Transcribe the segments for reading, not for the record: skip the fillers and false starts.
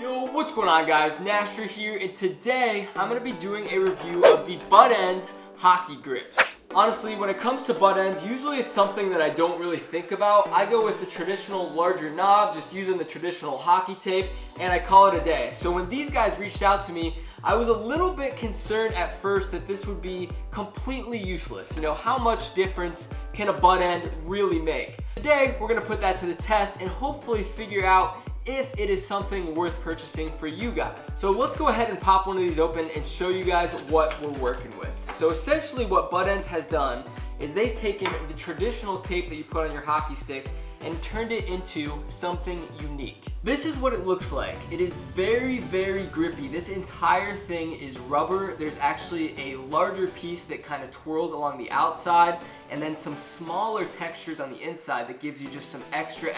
Yo, what's going on guys? Nasher here, and today I'm going to be doing a review of the ButtEndz hockey grips. Honestly, when it comes to ButtEndz, usually it's something that I don't really think about. I go with the traditional larger knob, just using the traditional hockey tape, and I call it a day. So when these guys reached out to me, I was a little bit concerned at first that this would be completely useless. You know, how much difference can a butt end really make? Today, we're going to put that to the test and hopefully figure out if it is something worth purchasing for you guys. So let's go ahead and pop one of these open and show you guys what we're working with. So essentially what ButtEndz has done is they've taken the traditional tape that you put on your hockey stick and turned it into something unique. This is what it looks like. It is very, very grippy. This entire thing is rubber. There's actually a larger piece that kind of twirls along the outside and then some smaller textures on the inside that gives you just some extra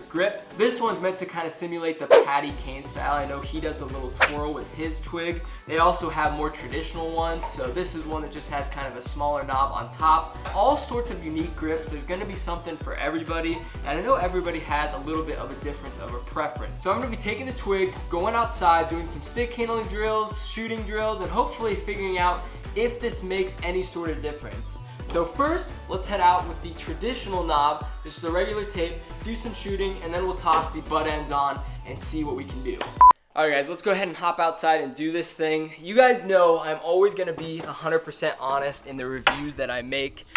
grip. This one's meant to kind of simulate the Patty Kane style. I know he does a little twirl with his twig. They also have more traditional ones. So this is one that just has kind of a smaller knob on top. All sorts of unique grips. There's gonna be something for everybody. And I know everybody has a little bit of a difference of a preference. So I'm gonna be taking the twig, going outside, doing some stick handling drills, shooting drills, and hopefully figuring out if this makes any sort of difference. So first, let's head out with the traditional knob, just the regular tape, do some shooting, and then we'll toss the ButtEndz on and see what we can do. All right guys, let's go ahead and hop outside and do this thing. You guys know I'm always gonna be 100% honest in the reviews that I make.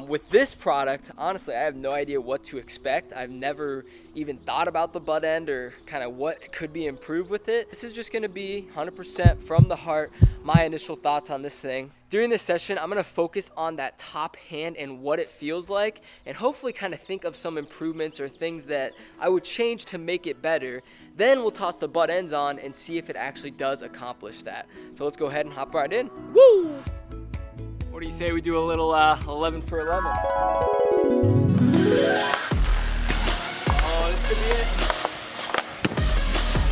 With this product, honestly, I have no idea what to expect. I've never even thought about the butt end or kind of what could be improved with it. This is just gonna be 100% from the heart, my initial thoughts on this thing. During this session, I'm gonna focus on that top hand and what it feels like, and hopefully kind of think of some improvements or things that I would change to make it better. Then we'll toss the ButtEndz on and see if it actually does accomplish that. So let's go ahead and hop right in. Woo! What do you say we do a little 11 for 11? Oh, this could be it.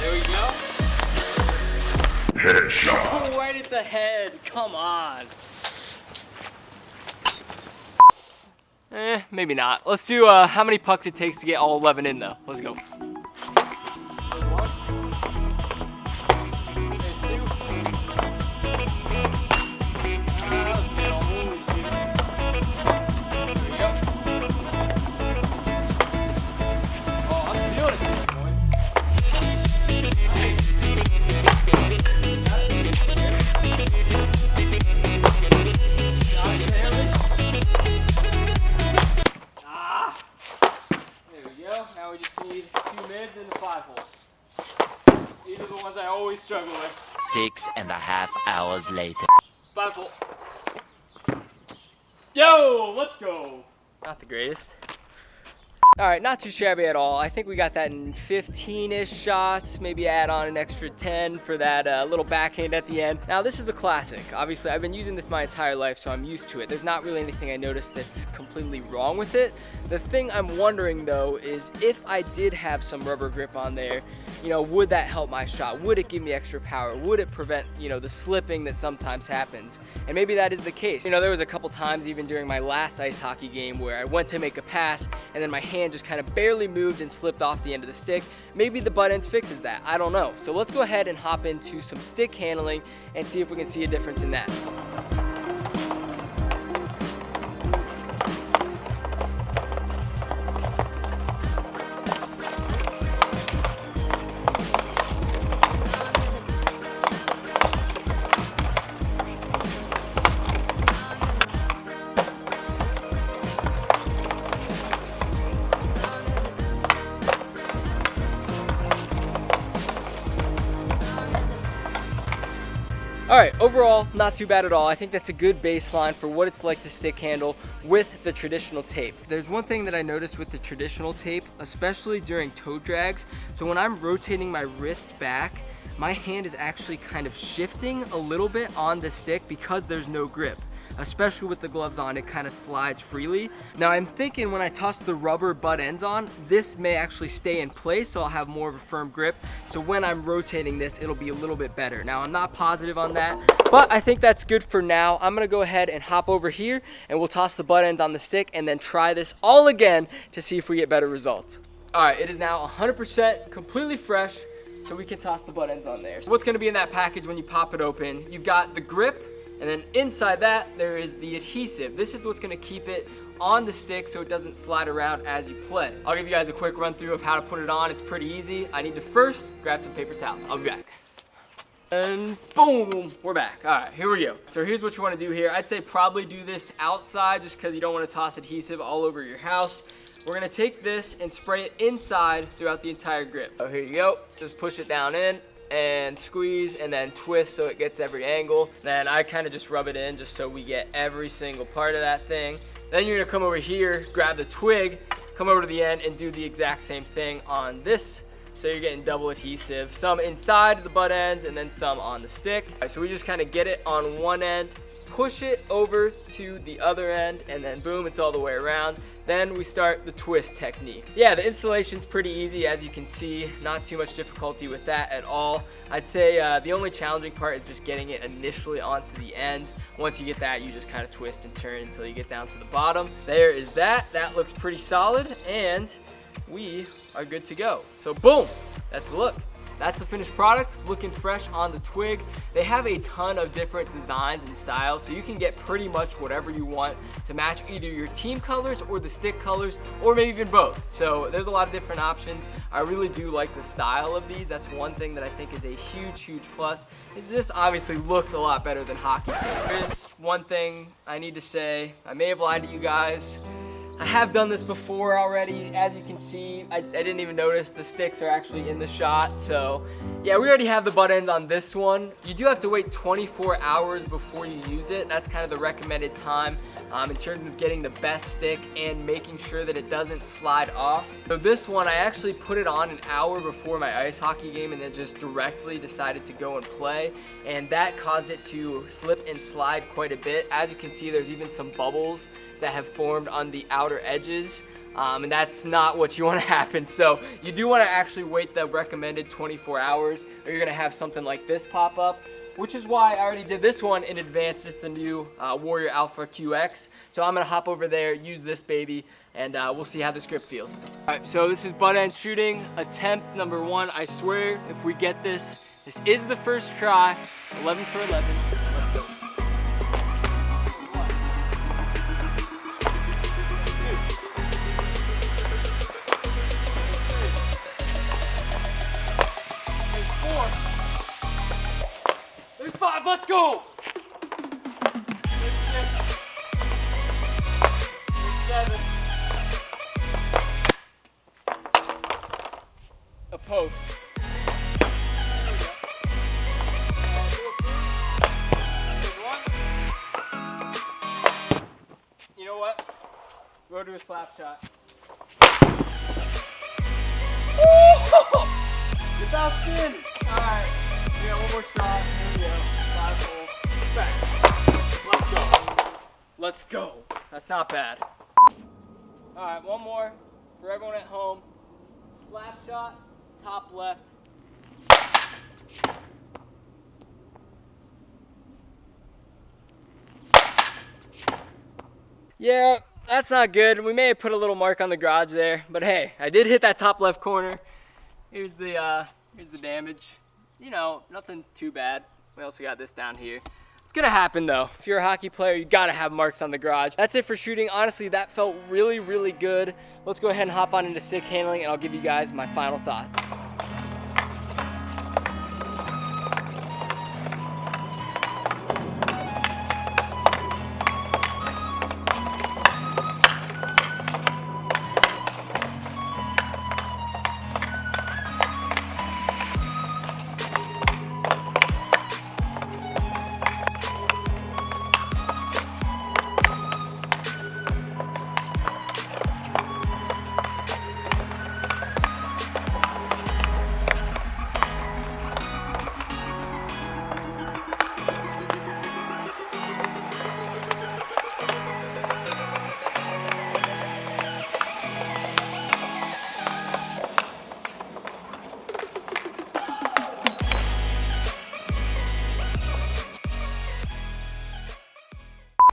There we go. Headshot. Oh, right at the head. Come on. Maybe not. Let's do how many pucks it takes to get all 11 in though. Let's go. Now we just need 2 mids and a 5-hole. These are the ones I always struggle with. 6.5 hours later. 5-hole. Yo, let's go. Not the greatest. All right, not too shabby at all. I think we got that in 15-ish shots, maybe add on an extra 10 for that little backhand at the end. Now, this is a classic. Obviously, I've been using this my entire life, so I'm used to it. There's not really anything I noticed that's completely wrong with it. The thing I'm wondering, though, is if I did have some rubber grip on there, you know, would that help my shot? Would it give me extra power? Would it prevent, you know, the slipping that sometimes happens? And maybe that is the case. You know, there was a couple times even during my last ice hockey game where I went to make a pass and then my hand just kind of barely moved and slipped off the end of the stick. Maybe the ButtEndz fixes that. I don't know. So let's go ahead and hop into some stick handling and see if we can see a difference in that. All right, overall, not too bad at all. I think that's a good baseline for what it's like to stick handle with the traditional tape. There's one thing that I noticed with the traditional tape, especially during toe drags. So when I'm rotating my wrist back, my hand is actually kind of shifting a little bit on the stick because there's no grip. Especially with the gloves on, it kind of slides freely. Now I'm thinking when I toss the rubber ButtEndz on, this may actually stay in place, so I'll have more of a firm grip. So when I'm rotating this, it'll be a little bit better. Now I'm not positive on that, but I think that's good for now. I'm gonna go ahead and hop over here and we'll toss the ButtEndz on the stick and then try this all again to see if we get better results. All right, it is now 100% completely fresh, so we can toss the butt ends on there. So what's gonna be in that package when you pop it open? You've got the grip, and then inside that, there is the adhesive. This is what's gonna keep it on the stick so it doesn't slide around as you play. I'll give you guys a quick run through of how to put it on. It's pretty easy. I need to first grab some paper towels. I'll be back. And boom, we're back. All right, here we go. So here's what you wanna do here. I'd say probably do this outside just because you don't wanna toss adhesive all over your house. We're gonna take this and spray it inside throughout the entire grip. So here you go, just push it down in and squeeze and then twist so it gets every angle. Then I kind of just rub it in just so we get every single part of that thing. Then you're gonna come over here, grab the twig, come over to the end and do the exact same thing on this. So you're getting double adhesive, some inside the butt ends and then some on the stick. All right, so we just kind of get it on one end, push it over to the other end, and then boom, it's all the way around. Then we start the twist technique. Yeah, the installation's pretty easy, as you can see, not too much difficulty with that at all. I'd say the only challenging part is just getting it initially onto the end. Once you get that, you just kind of twist and turn until you get down to the bottom. There is that. That looks pretty solid, and we are good to go. So boom, that's the look. That's the finished product, looking fresh on the twig. They have a ton of different designs and styles, so you can get pretty much whatever you want to match either your team colors or the stick colors, or maybe even both. So there's a lot of different options. I really do like the style of these. That's one thing that I think is a huge, huge plus. Is this obviously looks a lot better than hockey tape. There's one thing I need to say. I may have lied to you guys. I have done this before already. As you can see, I didn't even notice the sticks are actually in the shot. So yeah, we already have the butt ends on this one. You do have to wait 24 hours before you use it. That's kind of the recommended time in terms of getting the best stick and making sure that it doesn't slide off. So this one, I actually put it on an hour before my ice hockey game and then just directly decided to go and play. And that caused it to slip and slide quite a bit. As you can see, there's even some bubbles that have formed on the outer edges, and that's not what you want to happen. So you do want to actually wait the recommended 24 hours, or you're going to have something like this pop up, which is why I already did this one in advance. It's the new Warrior Alpha QX. So I'm going to hop over there, use this baby, and we'll see how this grip feels. All right, so this is butt end shooting attempt number 1. I swear, if we get this, this is the first try. 11 for 11. Let's go. There's 5, let's go! There's 6. There's 7. A post. There we go. There's 1. You know what? Go to a slap shot. Without spin! Alright. We got one more shot. Here we go. Last hole. Back. Let's go. Let's go. That's not bad. Alright, one more for everyone at home. Slap shot, top left. Yeah, that's not good. We may have put a little mark on the garage there, but hey, I did hit that top left corner. Here's the damage. You know, nothing too bad. We also got this down here. It's gonna happen though. If you're a hockey player, you gotta have marks on the garage. That's it for shooting. Honestly, that felt really, really good. Let's go ahead and hop on into stick handling and I'll give you guys my final thoughts.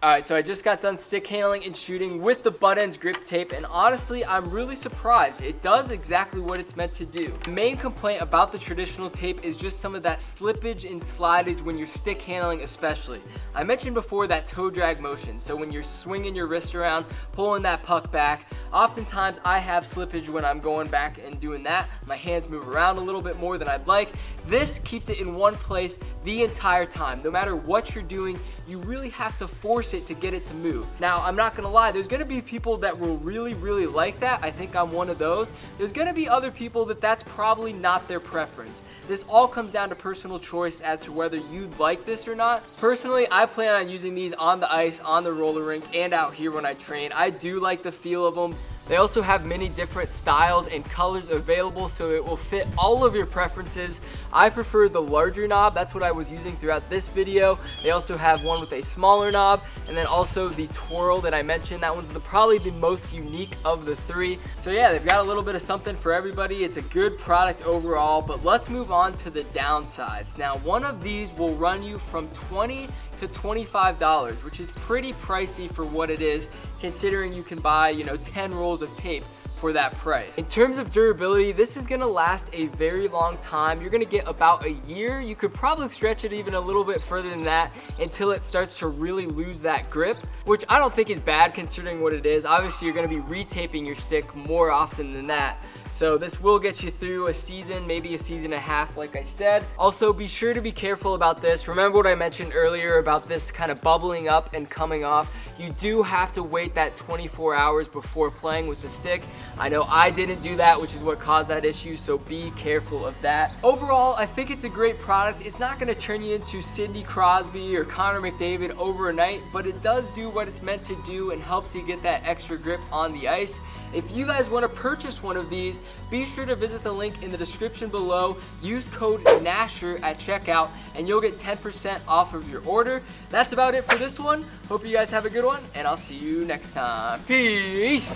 Alright, so I just got done stick handling and shooting with the ButtEndz grip tape, and honestly, I'm really surprised. It does exactly what it's meant to do. The main complaint about the traditional tape is just some of that slippage and slidage when you're stick handling especially. I mentioned before that toe drag motion, so when you're swinging your wrist around, pulling that puck back, oftentimes I have slippage when I'm going back and doing that. My hands move around a little bit more than I'd like. This keeps it in one place the entire time. No matter what you're doing, you really have to force it to get it to move. Now, I'm not gonna lie, there's gonna be people that will really like that. I think I'm one of those. There's gonna be other people that's probably not their preference. This all comes down to personal choice as to whether you'd like this or not. Personally, I plan on using these on the ice, on the roller rink, and out here when I train. I do like the feel of them. They also have many different styles and colors available, so it will fit all of your preferences. I prefer the larger knob. That's what I was using throughout this video. They also have one with a smaller knob, and then also the twirl that I mentioned. That one's probably the most unique of the three. So yeah, they've got a little bit of something for everybody. It's a good product overall, but let's move on to the downsides. Now, one of these will run you from $20 to $25, which is pretty pricey for what it is, considering you can buy, 10 rolls of tape for that price. In terms of durability, this is gonna last a very long time. You're gonna get about a year. You could probably stretch it even a little bit further than that until it starts to really lose that grip, which I don't think is bad considering what it is. Obviously, you're gonna be retaping your stick more often than that. So this will get you through a season, maybe a season and a half, like I said. Also, be sure to be careful about this. Remember what I mentioned earlier about this kind of bubbling up and coming off. You do have to wait that 24 hours before playing with the stick. I know I didn't do that, which is what caused that issue, so be careful of that. Overall, I think it's a great product. It's not gonna turn you into Sidney Crosby or Connor McDavid overnight, but it does do what it's meant to do and helps you get that extra grip on the ice. If you guys want to purchase one of these, be sure to visit the link in the description below. Use code Nasher at checkout and you'll get 10% off of your order. That's about it for this one. Hope you guys have a good one, and I'll see you next time. Peace!